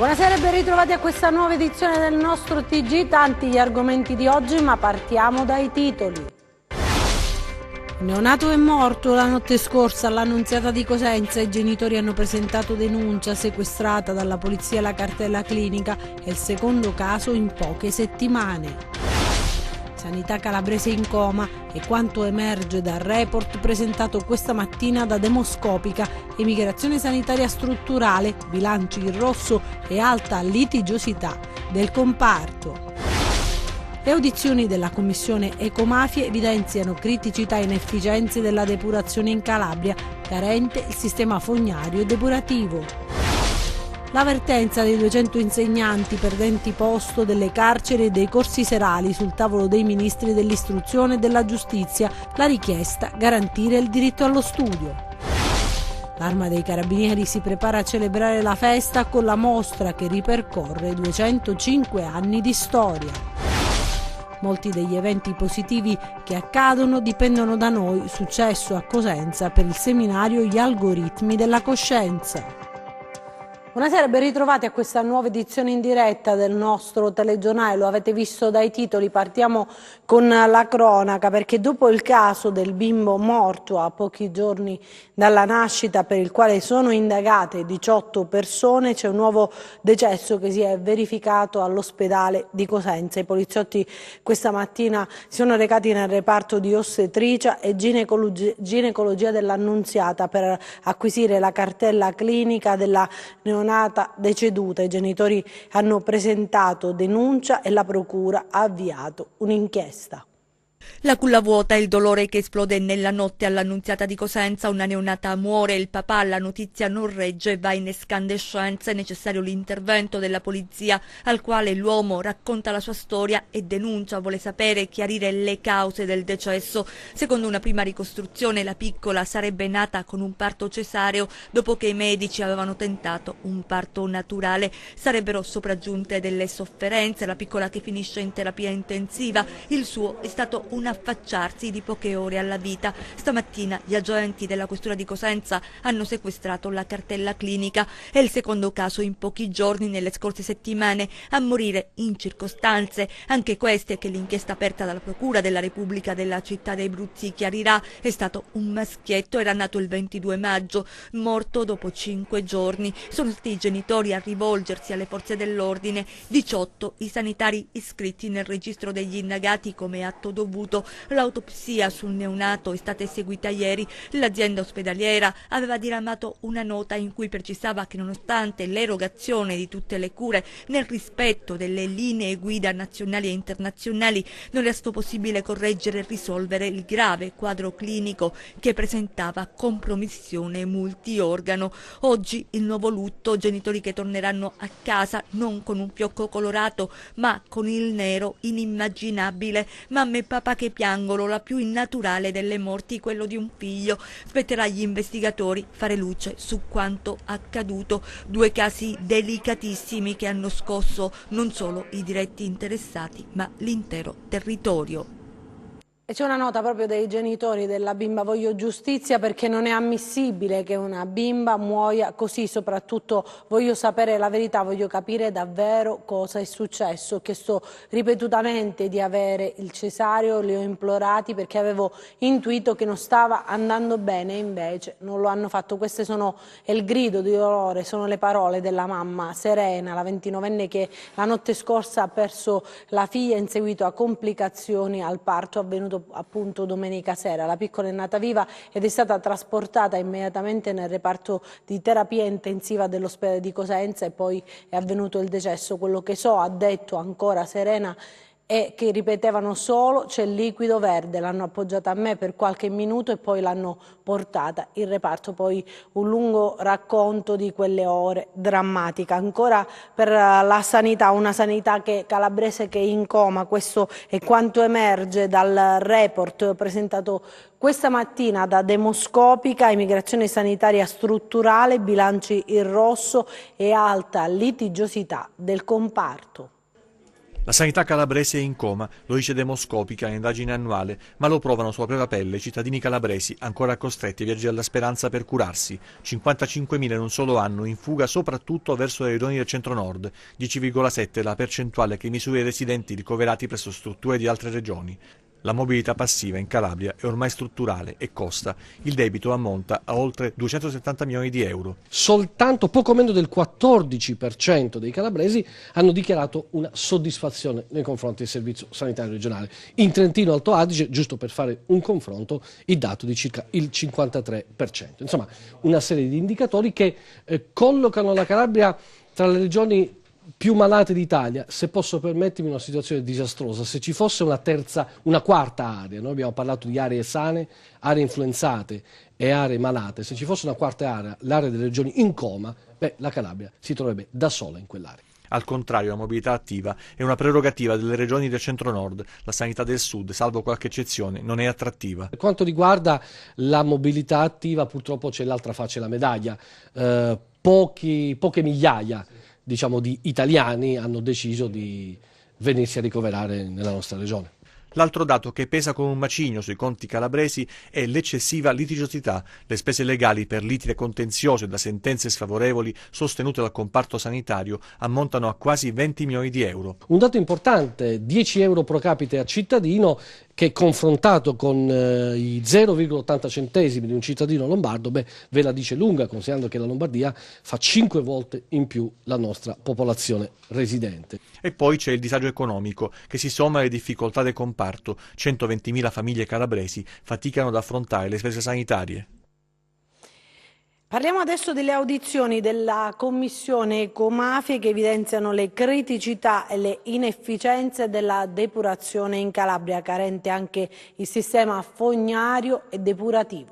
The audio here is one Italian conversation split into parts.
Buonasera e ben ritrovati a questa nuova edizione del nostro TG. Tanti gli argomenti di oggi, ma partiamo dai titoli. Il neonato è morto la notte scorsa all'Annunziata di Cosenza. I genitori hanno presentato denuncia, sequestrata dalla polizia la cartella clinica. È il secondo caso in poche settimane. Sanità calabrese in coma e quanto emerge dal report presentato questa mattina da Demoscopica: emigrazione sanitaria strutturale, bilanci in rosso e alta litigiosità del comparto. Le audizioni della Commissione Ecomafie evidenziano criticità e inefficienze della depurazione in Calabria, carente il sistema fognario e depurativo. L'avvertenza dei 200 insegnanti perdenti posto delle carceri e dei corsi serali sul tavolo dei ministri dell'istruzione e della giustizia, la richiesta garantire il diritto allo studio. L'Arma dei Carabinieri si prepara a celebrare la festa con la mostra che ripercorre 205 anni di storia. Molti degli eventi positivi che accadono dipendono da noi. Successo a Cosenza per il seminario Gli algoritmi della coscienza. Buonasera e ben ritrovati a questa nuova edizione in diretta del nostro telegiornale. Lo avete visto dai titoli, partiamo con la cronaca, perché dopo il caso del bimbo morto a pochi giorni dalla nascita, per il quale sono indagate 18 persone, c'è un nuovo decesso che si è verificato all'ospedale di Cosenza. I poliziotti questa mattina si sono recati nel reparto di ostetricia e ginecologia dell'Annunziata per acquisire la cartella clinica della neonata deceduta. I genitori hanno presentato denuncia e la procura ha avviato un'inchiesta. La culla vuota, il dolore che esplode nella notte all'Annunziata di Cosenza. Una neonata muore, il papà la notizia non regge, va in escandescenza. È necessario l'intervento della polizia, al quale l'uomo racconta la sua storia e denuncia, vuole sapere e chiarire le cause del decesso. Secondo una prima ricostruzione la piccola sarebbe nata con un parto cesareo dopo che i medici avevano tentato un parto naturale. Sarebbero sopraggiunte delle sofferenze, la piccola che finisce in terapia intensiva. Il suo è stato un affacciarsi di poche ore alla vita. Stamattina gli agenti della questura di Cosenza hanno sequestrato la cartella clinica. È il secondo caso in pochi giorni nelle scorse settimane a morire in circostanze anche queste che l'inchiesta aperta dalla Procura della Repubblica della città dei Bruzzi chiarirà. È stato un maschietto, era nato il 22 maggio, morto dopo 5 giorni. Sono stati i genitori a rivolgersi alle forze dell'ordine, 18 i sanitari iscritti nel registro degli indagati come atto dovuto. L'autopsia sul neonato è stata eseguita ieri. L'azienda ospedaliera aveva diramato una nota in cui precisava che nonostante l'erogazione di tutte le cure nel rispetto delle linee guida nazionali e internazionali, non è stato possibile correggere e risolvere il grave quadro clinico che presentava compromissione multiorgano. Oggi il nuovo lutto, genitori che torneranno a casa non con un fiocco colorato ma con il nero inimmaginabile. Mamma e papà che piangono, la più innaturale delle morti, quello di un figlio. Spetterà agli investigatori fare luce su quanto accaduto. 2 casi delicatissimi che hanno scosso non solo i diretti interessati ma l'intero territorio. E c'è una nota proprio dei genitori della bimba: voglio giustizia perché non è ammissibile che una bimba muoia così, soprattutto voglio sapere la verità, voglio capire davvero cosa è successo. Ho chiesto ripetutamente di avere il cesareo, li ho implorati perché avevo intuito che non stava andando bene, invece non lo hanno fatto. Queste è il grido di dolore, sono le parole della mamma Serena, la 29enne che la notte scorsa ha perso la figlia in seguito a complicazioni al parto avvenuto appunto domenica sera. La piccola è nata viva ed è stata trasportata immediatamente nel reparto di terapia intensiva dell'ospedale di Cosenza e poi è avvenuto il decesso. Quello che so, ha detto ancora Serena, e che ripetevano solo c'è il liquido verde. L'hanno appoggiata a me per qualche minuto e poi l'hanno portata in reparto. Poi un lungo racconto di quelle ore drammatica. Ancora per la sanità, una sanità calabrese che è in coma. Questo è quanto emerge dal report presentato questa mattina da Demoscopica: emigrazione sanitaria strutturale, bilanci in rosso e alta litigiosità del comparto. La sanità calabrese è in coma, lo dice Demoscopica, indagine annuale, ma lo provano sulla propria pelle i cittadini calabresi ancora costretti a viaggiare alla speranza per curarsi. 55.000 in un solo anno, in fuga soprattutto verso le regioni del centro-nord, 10,7 la percentuale che misura i residenti ricoverati presso strutture di altre regioni. La mobilità passiva in Calabria è ormai strutturale e costa. Il debito ammonta a oltre 270 milioni di euro. Soltanto poco meno del 14% dei calabresi hanno dichiarato una soddisfazione nei confronti del servizio sanitario regionale. In Trentino Alto Adige, giusto per fare un confronto, il dato di circa il 53%. Insomma, una serie di indicatori che collocano la Calabria tra le regioni più malate d'Italia, se posso permettermi, una situazione disastrosa. Se ci fosse una quarta area, noi abbiamo parlato di aree sane, aree influenzate e aree malate, se ci fosse una quarta area, l'area delle regioni in coma, la Calabria si troverebbe da sola in quell'area. Al contrario, la mobilità attiva è una prerogativa delle regioni del centro-nord. La sanità del sud, salvo qualche eccezione, non è attrattiva. Per quanto riguarda la mobilità attiva, purtroppo c'è l'altra faccia della medaglia. Poche migliaia, diciamo, di italiani hanno deciso di venirsi a ricoverare nella nostra regione. L'altro dato che pesa come un macigno sui conti calabresi è l'eccessiva litigiosità. Le spese legali per litide contenziose da sentenze sfavorevoli sostenute dal comparto sanitario ammontano a quasi 20 milioni di euro. Un dato importante, 10 euro pro capite a cittadino, che confrontato con i 0,80 centesimi di un cittadino lombardo, ve la dice lunga, considerando che la Lombardia fa 5 volte in più la nostra popolazione residente. E poi c'è il disagio economico che si somma alle difficoltà del comparto. 120.000 famiglie calabresi faticano ad affrontare le spese sanitarie. Parliamo adesso delle audizioni della Commissione Ecomafie che evidenziano le criticità e le inefficienze della depurazione in Calabria, carente anche il sistema fognario e depurativo.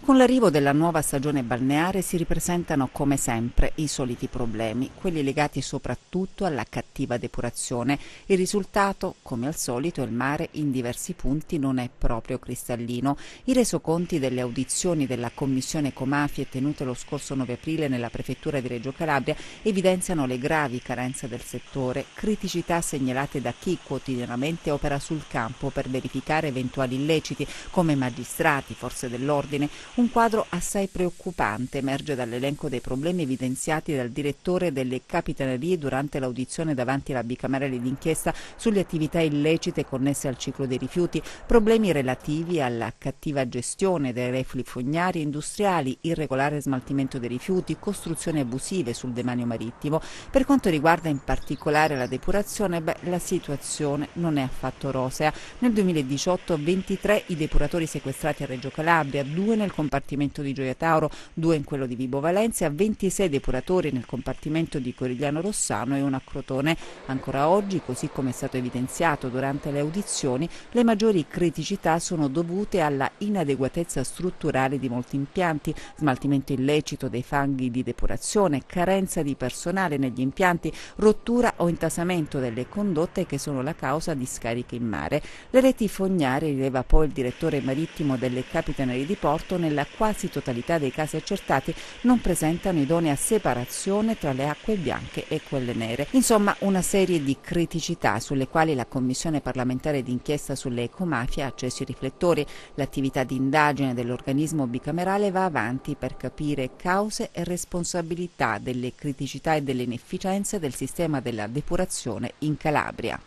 Con l'arrivo della nuova stagione balneare si ripresentano come sempre i soliti problemi, quelli legati soprattutto alla cattiva depurazione. Il risultato, come al solito, il mare in diversi punti non è proprio cristallino. I resoconti delle audizioni della Commissione Ecomafie tenute lo scorso 9 aprile nella Prefettura di Reggio Calabria evidenziano le gravi carenze del settore, criticità segnalate da chi quotidianamente opera sul campo per verificare eventuali illeciti, come magistrati, forze dell'ordine. Un quadro assai preoccupante emerge dall'elenco dei problemi evidenziati dal direttore delle Capitanerie durante l'audizione davanti alla bicamerale d'inchiesta sulle attività illecite connesse al ciclo dei rifiuti, problemi relativi alla cattiva gestione dei reflui fognari e industriali, irregolare smaltimento dei rifiuti, costruzioni abusive sul demanio marittimo. Per quanto riguarda in particolare la depurazione, la situazione non è affatto rosea. Nel 2018 23 i depuratori sequestrati a Reggio Calabria, 2 nel compartimento di Gioia Tauro, 2 in quello di Vibo Valencia, 26 depuratori nel compartimento di Corigliano Rossano e 1 a Crotone. Ancora oggi, così come è stato evidenziato durante le audizioni, le maggiori criticità sono dovute alla inadeguatezza strutturale di molti impianti, smaltimento illecito dei fanghi di depurazione, carenza di personale negli impianti, rottura o intasamento delle condotte che sono la causa di scariche in mare. Le reti fognarie, rileva poi il direttore marittimo delle Capitanerie di Porto, nella quasi totalità dei casi accertati non presentano idonea separazione tra le acque bianche e quelle nere. Insomma, una serie di criticità sulle quali la Commissione parlamentare d'inchiesta sulle ecomafie ha acceso i riflettori. L'attività di indagine dell'organismo bicamerale va avanti per capire cause e responsabilità delle criticità e delle inefficienze del sistema della depurazione in Calabria.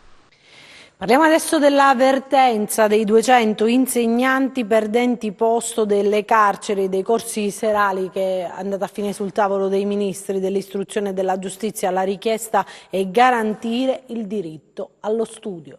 Parliamo adesso della vertenza dei 200 insegnanti perdenti posto delle carceri e dei corsi serali che è andata a finire sul tavolo dei ministri dell'istruzione e della giustizia. La richiesta è garantire il diritto allo studio.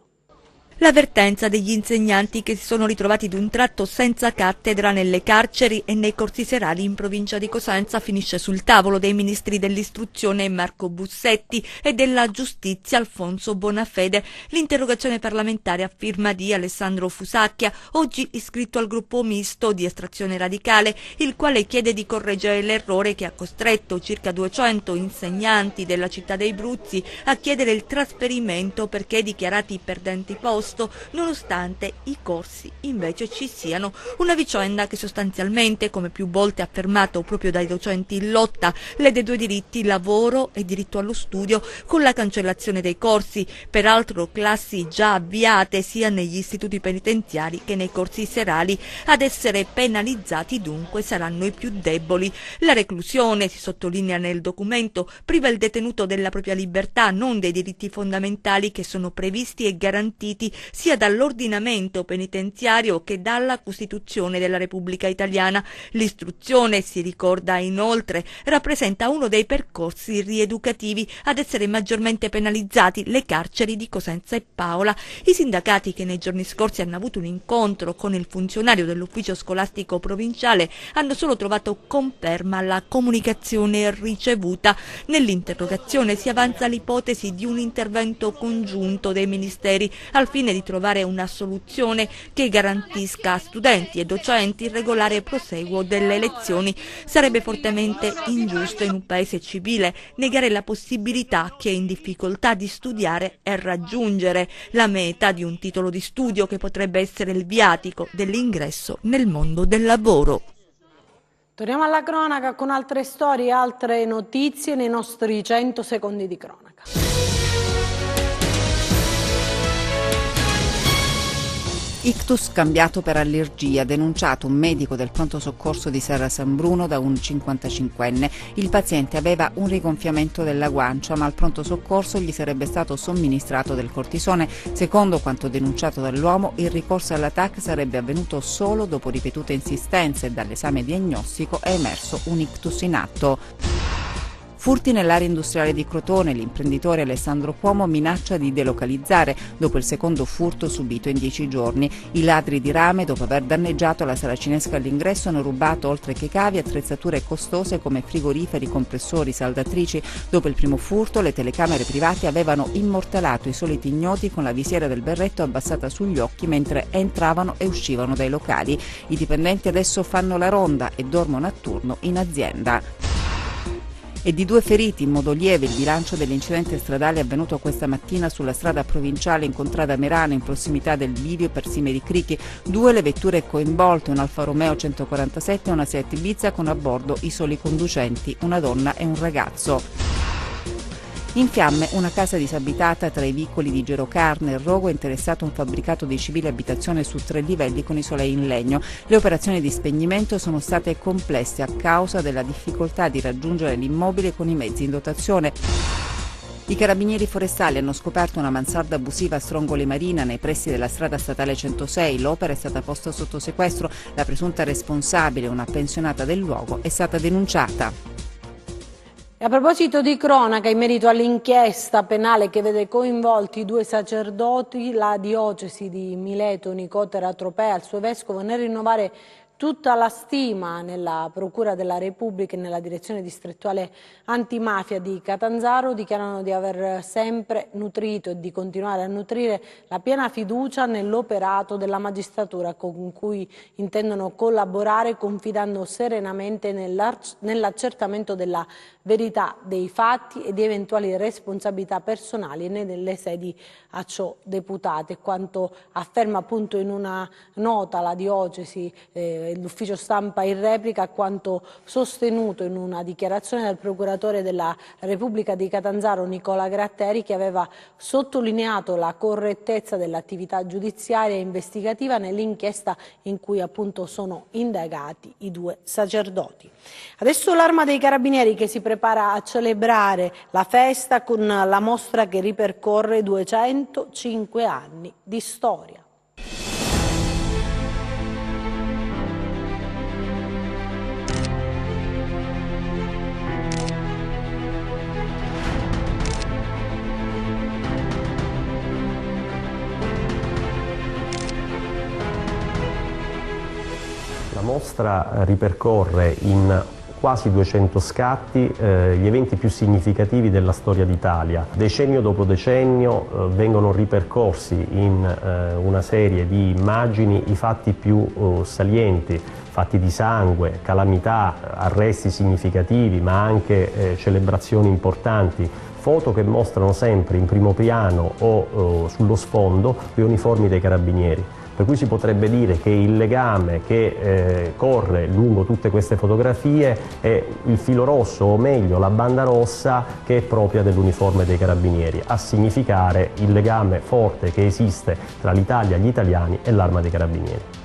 L'avvertenza degli insegnanti che si sono ritrovati d'un tratto senza cattedra nelle carceri e nei corsi serali in provincia di Cosenza finisce sul tavolo dei ministri dell'istruzione Marco Bussetti e della giustizia Alfonso Bonafede. L'interrogazione parlamentare a firma di Alessandro Fusacchia, oggi iscritto al gruppo misto di estrazione radicale, il quale chiede di correggere l'errore che ha costretto circa 200 insegnanti della città dei Bruzzi a chiedere il trasferimento perché dichiarati perdenti posto posto, nonostante i corsi invece ci siano. Una vicenda che sostanzialmente, come più volte affermato proprio dai docenti in lotta, lede due diritti: lavoro e diritto allo studio, con la cancellazione dei corsi, peraltro classi già avviate sia negli istituti penitenziari che nei corsi serali. Ad essere penalizzati dunque saranno i più deboli. La reclusione, si sottolinea nel documento, priva il detenuto della propria libertà, non dei diritti fondamentali che sono previsti e garantiti sia dall'ordinamento penitenziario che dalla Costituzione della Repubblica Italiana. L'istruzione, si ricorda inoltre, rappresenta uno dei percorsi rieducativi. Ad essere maggiormente penalizzati le carceri di Cosenza e Paola. I sindacati, che nei giorni scorsi hanno avuto un incontro con il funzionario dell'ufficio scolastico provinciale, hanno solo trovato conferma alla comunicazione ricevuta. Nell'interrogazione si avanza l'ipotesi di un intervento congiunto dei ministeri al fine di trovare una soluzione che garantisca a studenti e docenti il regolare proseguo delle lezioni. Sarebbe fortemente ingiusto in un paese civile negare la possibilità che è in difficoltà di studiare e raggiungere la meta di un titolo di studio che potrebbe essere il viatico dell'ingresso nel mondo del lavoro. Torniamo alla cronaca con altre storie e altre notizie nei nostri 100 secondi di cronaca. Ictus cambiato per allergia, denunciato un medico del pronto soccorso di Serra San Bruno da un 55enne. Il paziente aveva un rigonfiamento della guancia, ma al pronto soccorso gli sarebbe stato somministrato del cortisone. Secondo quanto denunciato dall'uomo, il ricorso alla TAC sarebbe avvenuto solo dopo ripetute insistenze e dall'esame diagnostico è emerso un ictus in atto. Furti nell'area industriale di Crotone, l'imprenditore Alessandro Cuomo minaccia di delocalizzare dopo il secondo furto subito in 10 giorni. I ladri di rame, dopo aver danneggiato la saracinesca all'ingresso, hanno rubato oltre che cavi attrezzature costose come frigoriferi, compressori, saldatrici. Dopo il primo furto le telecamere private avevano immortalato i soliti ignoti con la visiera del berretto abbassata sugli occhi mentre entravano e uscivano dai locali. I dipendenti adesso fanno la ronda e dormono a turno in azienda. E di 2 feriti in modo lieve il bilancio dell'incidente stradale avvenuto questa mattina sulla strada provinciale in contrada Merano in prossimità del bivio per Simeri Crichi. 2 le vetture coinvolte, un Alfa Romeo 147 e una Seat Ibiza con a bordo i soli conducenti, una donna e un ragazzo. In fiamme una casa disabitata tra i vicoli di Gerocarne e Rogo, è interessato un fabbricato di civile abitazione su 3 livelli con i solei in legno. Le operazioni di spegnimento sono state complesse a causa della difficoltà di raggiungere l'immobile con i mezzi in dotazione. I carabinieri forestali hanno scoperto una mansarda abusiva a Strongoli Marina nei pressi della strada statale 106. L'opera è stata posta sotto sequestro. La presunta responsabile, una pensionata del luogo, è stata denunciata. E a proposito di cronaca, in merito all'inchiesta penale che vede coinvolti 2 sacerdoti, la diocesi di Mileto Nicotera Tropea al suo vescovo, nel rinnovare tutta la stima nella Procura della Repubblica e nella Direzione Distrettuale Antimafia di Catanzaro, dichiarano di aver sempre nutrito e di continuare a nutrire la piena fiducia nell'operato della magistratura con cui intendono collaborare, confidando serenamente nell'accertamento della verità dei fatti e di eventuali responsabilità personali nelle sedi a ciò deputate. Quanto afferma appunto in una nota la diocesi, l'ufficio stampa in replica, a quanto sostenuto in una dichiarazione del procuratore della Repubblica di Catanzaro Nicola Gratteri, che aveva sottolineato la correttezza dell'attività giudiziaria e investigativa nell'inchiesta in cui appunto sono indagati i 2 sacerdoti. Adesso l'Arma dei Carabinieri che si prepara a celebrare la festa con la mostra che ripercorre 205 anni di storia. La mostra ripercorre in quasi 200 scatti gli eventi più significativi della storia d'Italia. Decennio dopo decennio vengono ripercorsi in una serie di immagini i fatti più salienti, fatti di sangue, calamità, arresti significativi, ma anche celebrazioni importanti, foto che mostrano sempre in primo piano o sullo sfondo le uniformi dei carabinieri. Per cui si potrebbe dire che il legame che corre lungo tutte queste fotografie è il filo rosso, o meglio la banda rossa che è propria dell'uniforme dei carabinieri, a significare il legame forte che esiste tra l'Italia, gli italiani e l'Arma dei Carabinieri.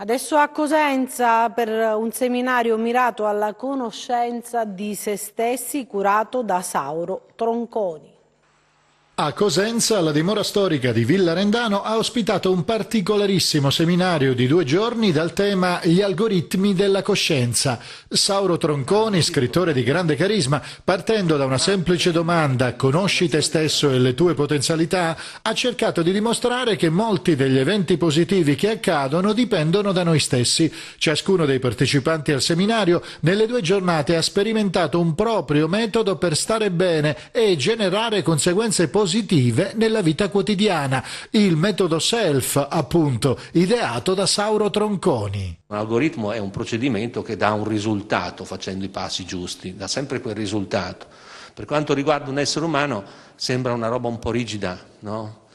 Adesso a Cosenza per un seminario mirato alla conoscenza di se stessi curato da Sauro Tronconi. A Cosenza, la dimora storica di Villa Rendano ha ospitato un particolarissimo seminario di 2 giorni dal tema Gli algoritmi della coscienza. Sauro Tronconi, scrittore di grande carisma, partendo da una semplice domanda «Conosci te stesso e le tue potenzialità?», ha cercato di dimostrare che molti degli eventi positivi che accadono dipendono da noi stessi. Ciascuno dei partecipanti al seminario nelle 2 giornate ha sperimentato un proprio metodo per stare bene e generare conseguenze positive nella vita quotidiana, il metodo SELF, appunto, ideato da Sauro Tronconi. Un algoritmo è un procedimento che dà un risultato facendo i passi giusti, dà sempre quel risultato. Per quanto riguarda un essere umano sembra una roba un po' rigida, no?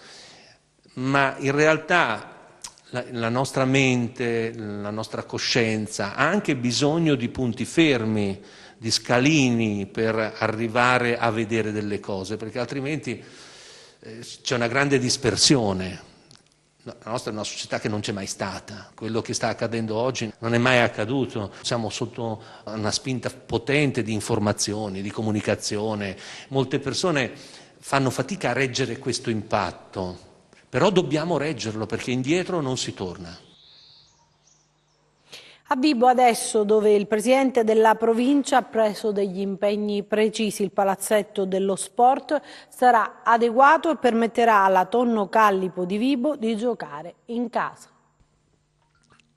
Ma in realtà la nostra mente, la nostra coscienza ha anche bisogno di punti fermi, di scalini per arrivare a vedere delle cose, perché altrimenti c'è una grande dispersione. La nostra è una società che non c'è mai stata, quello che sta accadendo oggi non è mai accaduto, siamo sotto una spinta potente di informazioni, di comunicazione, molte persone fanno fatica a reggere questo impatto, però dobbiamo reggerlo perché indietro non si torna. A Vibo adesso, dove il presidente della provincia ha preso degli impegni precisi, il palazzetto dello sport sarà adeguato e permetterà alla Tonno Callipo di Vibo di giocare in casa.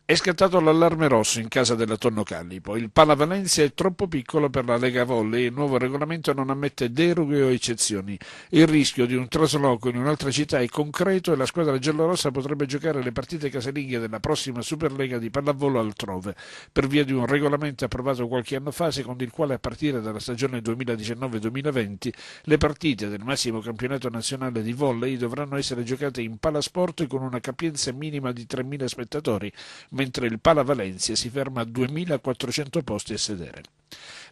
È scattato l'allarme rosso in casa della Tonno Callipo. Il Pala Valencia è troppo piccolo per la Lega Volley e il nuovo regolamento non ammette deroghe o eccezioni. Il rischio di un trasloco in un'altra città è concreto e la squadra giallorossa potrebbe giocare le partite casalinghe della prossima Superlega di pallavolo altrove, per via di un regolamento approvato qualche anno fa, secondo il quale a partire dalla stagione 2019-2020 le partite del massimo campionato nazionale di volley dovranno essere giocate in palasport con una capienza minima di 3.000 spettatori, mentre il Pala Valencia si ferma a 2.400 posti a sedere.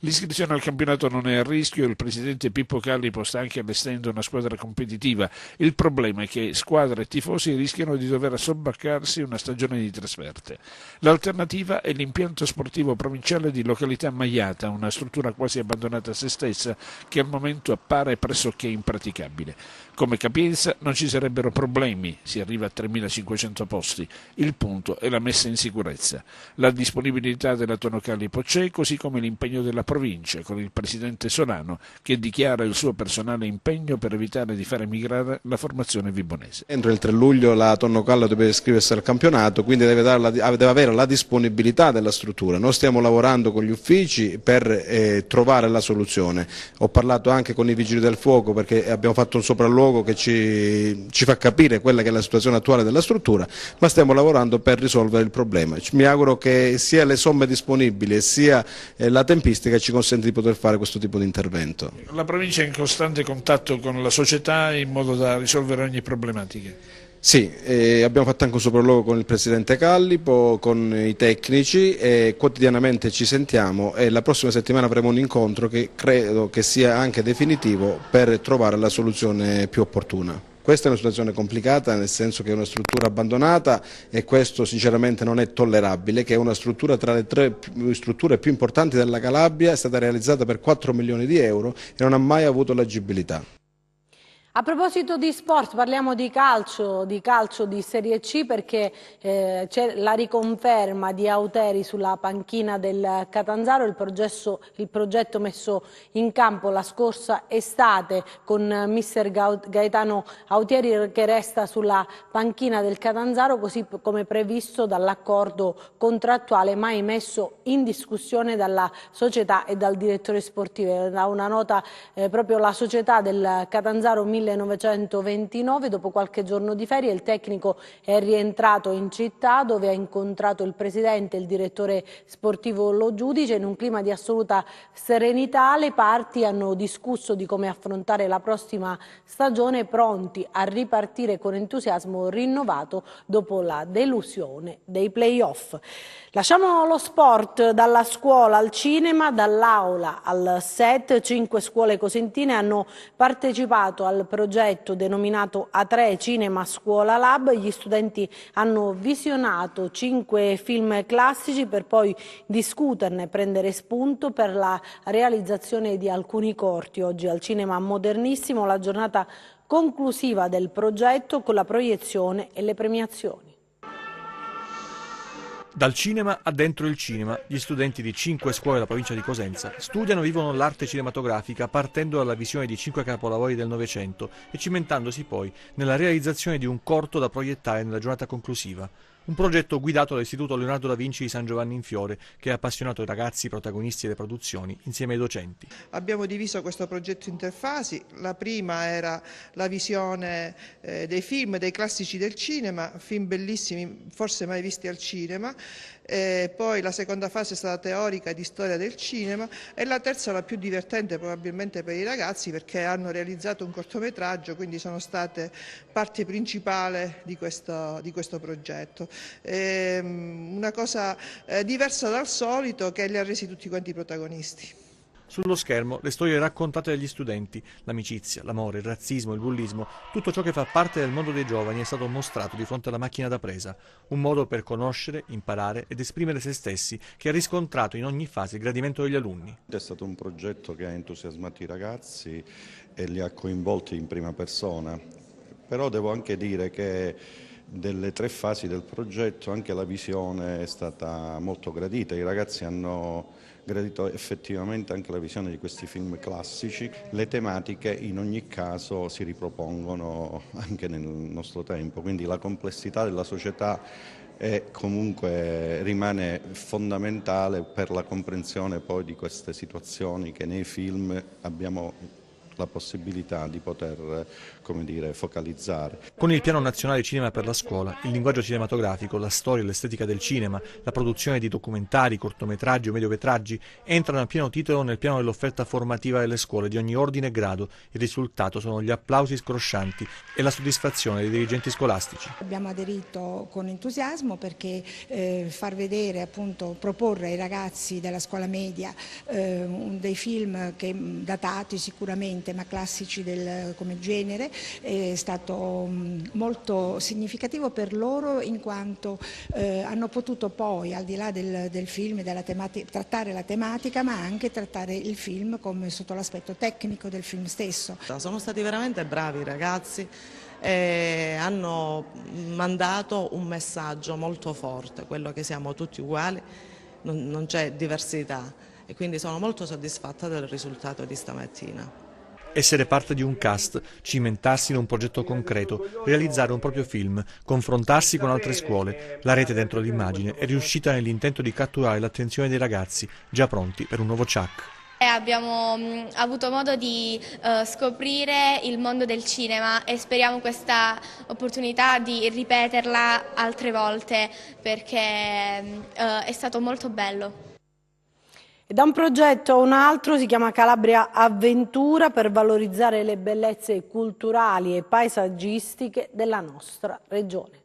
L'iscrizione al campionato non è a rischio e il presidente Pippo Callipo sta anche allestendo una squadra competitiva. Il problema è che squadre e tifosi rischiano di dover sobbarcarsi una stagione di trasferte. L'alternativa è l'impianto sportivo provinciale di località Maiata, una struttura quasi abbandonata a se stessa che al momento appare pressoché impraticabile. Come capienza non ci sarebbero problemi, si arriva a 3.500 posti. Il punto è la messa in sicurezza. La disponibilità della Tonno Callipo c'è, così come l'impegno della provincia, con il presidente Solano che dichiara il suo personale impegno per evitare di fare migrare la formazione vibonese. Entro il 3 luglio la Tonno Callipo deve iscriversi al campionato, quindi deve avere la disponibilità della struttura. Noi stiamo lavorando con gli uffici per trovare la soluzione. Ho parlato anche con i vigili del fuoco perché abbiamo fatto un sopralluogo che ci fa capire quella che è la situazione attuale della struttura, ma stiamo lavorando per risolvere il problema. Mi auguro che sia le somme disponibili e sia la tempistica ci consente di poter fare questo tipo di intervento. La provincia è in costante contatto con la società in modo da risolvere ogni problematica. Sì, abbiamo fatto anche un sopralluogo con il presidente Callipo, con i tecnici e quotidianamente ci sentiamo e la prossima settimana avremo un incontro che credo che sia anche definitivo per trovare la soluzione più opportuna. Questa è una situazione complicata, nel senso che è una struttura abbandonata e questo sinceramente non è tollerabile, che è una struttura tra le 3 strutture più importanti della Calabria, è stata realizzata per 4 milioni di euro e non ha mai avuto l'agibilità. A proposito di sport, parliamo di calcio di Serie C, perché c'è la riconferma di Auteri sulla panchina del Catanzaro, il progetto messo in campo la scorsa estate con mister Gaetano Autieri, che resta sulla panchina del Catanzaro così come previsto dall'accordo contrattuale, mai messo in discussione dalla società e dal direttore sportivo. Da una nota proprio la società del Catanzaro 1929, dopo qualche giorno di ferie il tecnico è rientrato in città, dove ha incontrato il presidente e il direttore sportivo Lo Giudice. In un clima di assoluta serenità le parti hanno discusso di come affrontare la prossima stagione, pronti a ripartire con entusiasmo rinnovato dopo la delusione dei play-off. Lasciamo lo sport, dalla scuola al cinema, dall'aula al set. 5 scuole cosentine hanno partecipato al progetto denominato A3 Cinema Scuola Lab. Gli studenti hanno visionato 5 film classici per poi discuterne, prendere spunto per la realizzazione di alcuni corti. Oggi al Cinema Modernissimo la giornata conclusiva del progetto con la proiezione e le premiazioni. Dal cinema a dentro il cinema, gli studenti di 5 scuole della provincia di Cosenza studiano e vivono l'arte cinematografica partendo dalla visione di 5 capolavori del Novecento e cimentandosi poi nella realizzazione di un corto da proiettare nella giornata conclusiva. Un progetto guidato dall'Istituto Leonardo da Vinci di San Giovanni in Fiore, che ha appassionato i ragazzi protagonisti delle produzioni insieme ai docenti. Abbiamo diviso questo progetto in 3 fasi. La prima era la visione dei film, dei classici del cinema, film bellissimi, forse mai visti al cinema. Poi la seconda fase è stata teorica di storia del cinema e la terza, la più divertente probabilmente per i ragazzi, perché hanno realizzato un cortometraggio, quindi sono state parte principale di questo progetto. Una cosa diversa dal solito, che li ha resi tutti quanti protagonisti. Sullo schermo le storie raccontate dagli studenti, l'amicizia, l'amore, il razzismo, il bullismo, tutto ciò che fa parte del mondo dei giovani è stato mostrato di fronte alla macchina da presa, un modo per conoscere, imparare ed esprimere se stessi, che ha riscontrato in ogni fase il gradimento degli alunni. È stato un progetto che ha entusiasmato i ragazzi e li ha coinvolti in prima persona, però devo anche dire che delle 3 fasi del progetto anche la visione è stata molto gradita. I ragazzi hanno gradito effettivamente anche la visione di questi film classici. Le tematiche in ogni caso si ripropongono anche nel nostro tempo, quindi la complessità della società comunque rimane fondamentale per la comprensione poi di queste situazioni che nei film abbiamo la possibilità di poter, come dire, focalizzare. Con il Piano Nazionale Cinema per la Scuola, il linguaggio cinematografico, la storia e l'estetica del cinema, la produzione di documentari, cortometraggi o mediometraggi entrano a pieno titolo nel piano dell'offerta formativa delle scuole di ogni ordine e grado. Il risultato sono gli applausi scroscianti e la soddisfazione dei dirigenti scolastici. Abbiamo aderito con entusiasmo perché far vedere, appunto, proporre ai ragazzi della scuola media dei film che datati sicuramente ma classici come genere è stato molto significativo per loro, in quanto hanno potuto poi, al di là del film e trattare la tematica, ma anche trattare il film come sotto l'aspetto tecnico del film stesso. Sono stati veramente bravi i ragazzi e hanno mandato un messaggio molto forte, quello che siamo tutti uguali, non c'è diversità, e quindi sono molto soddisfatta del risultato di stamattina. Essere parte di un cast, cimentarsi in un progetto concreto, realizzare un proprio film, confrontarsi con altre scuole. La rete dentro l'immagine è riuscita nell'intento di catturare l'attenzione dei ragazzi, già pronti per un nuovo Chuck. Abbiamo avuto modo di scoprire il mondo del cinema e speriamo questa opportunità di ripeterla altre volte, perché è stato molto bello. E da un progetto a un altro, si chiama Calabria Avventura, per valorizzare le bellezze culturali e paesaggistiche della nostra regione.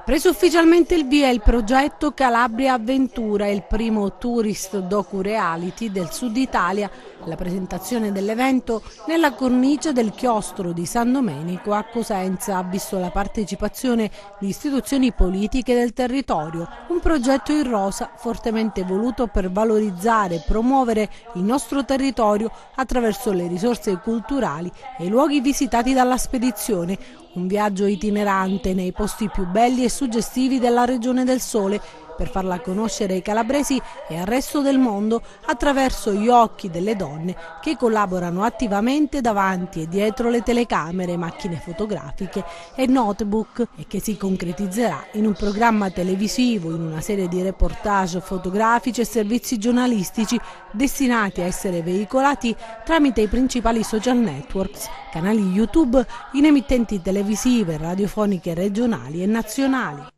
Preso ufficialmente il via il progetto Calabria Avventura, il primo tourist docu-reality del sud Italia. La presentazione dell'evento nella cornice del chiostro di San Domenico a Cosenza ha visto la partecipazione di istituzioni politiche del territorio. Un progetto in rosa fortemente voluto per valorizzare e promuovere il nostro territorio attraverso le risorse culturali e i luoghi visitati dalla spedizione. Un viaggio itinerante nei posti più belli e suggestivi della Regione del Sole per farla conoscere ai calabresi e al resto del mondo attraverso gli occhi delle donne che collaborano attivamente davanti e dietro le telecamere, macchine fotografiche e notebook, e che si concretizzerà in un programma televisivo, in una serie di reportage fotografici e servizi giornalistici destinati a essere veicolati tramite i principali social networks, canali YouTube, in emittenti televisive, radiofoniche regionali e nazionali.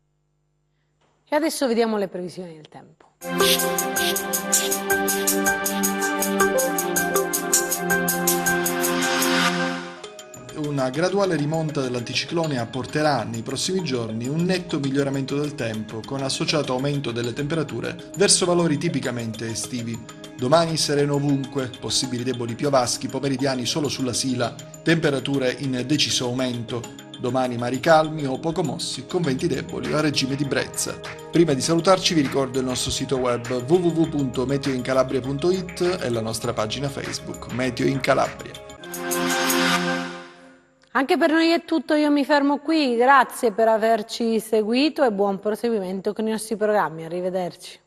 E adesso vediamo le previsioni del tempo. Una graduale rimonta dell'anticiclone apporterà nei prossimi giorni un netto miglioramento del tempo, con associato aumento delle temperature verso valori tipicamente estivi. Domani sereno ovunque, possibili deboli piovaschi pomeridiani solo sulla Sila, temperature in deciso aumento. Domani mari calmi o poco mossi, con venti deboli a regime di brezza. Prima di salutarci vi ricordo il nostro sito web www.meteoincalabria.it e la nostra pagina Facebook Meteo in Calabria. Anche per noi è tutto, io mi fermo qui, grazie per averci seguito e buon proseguimento con i nostri programmi, arrivederci.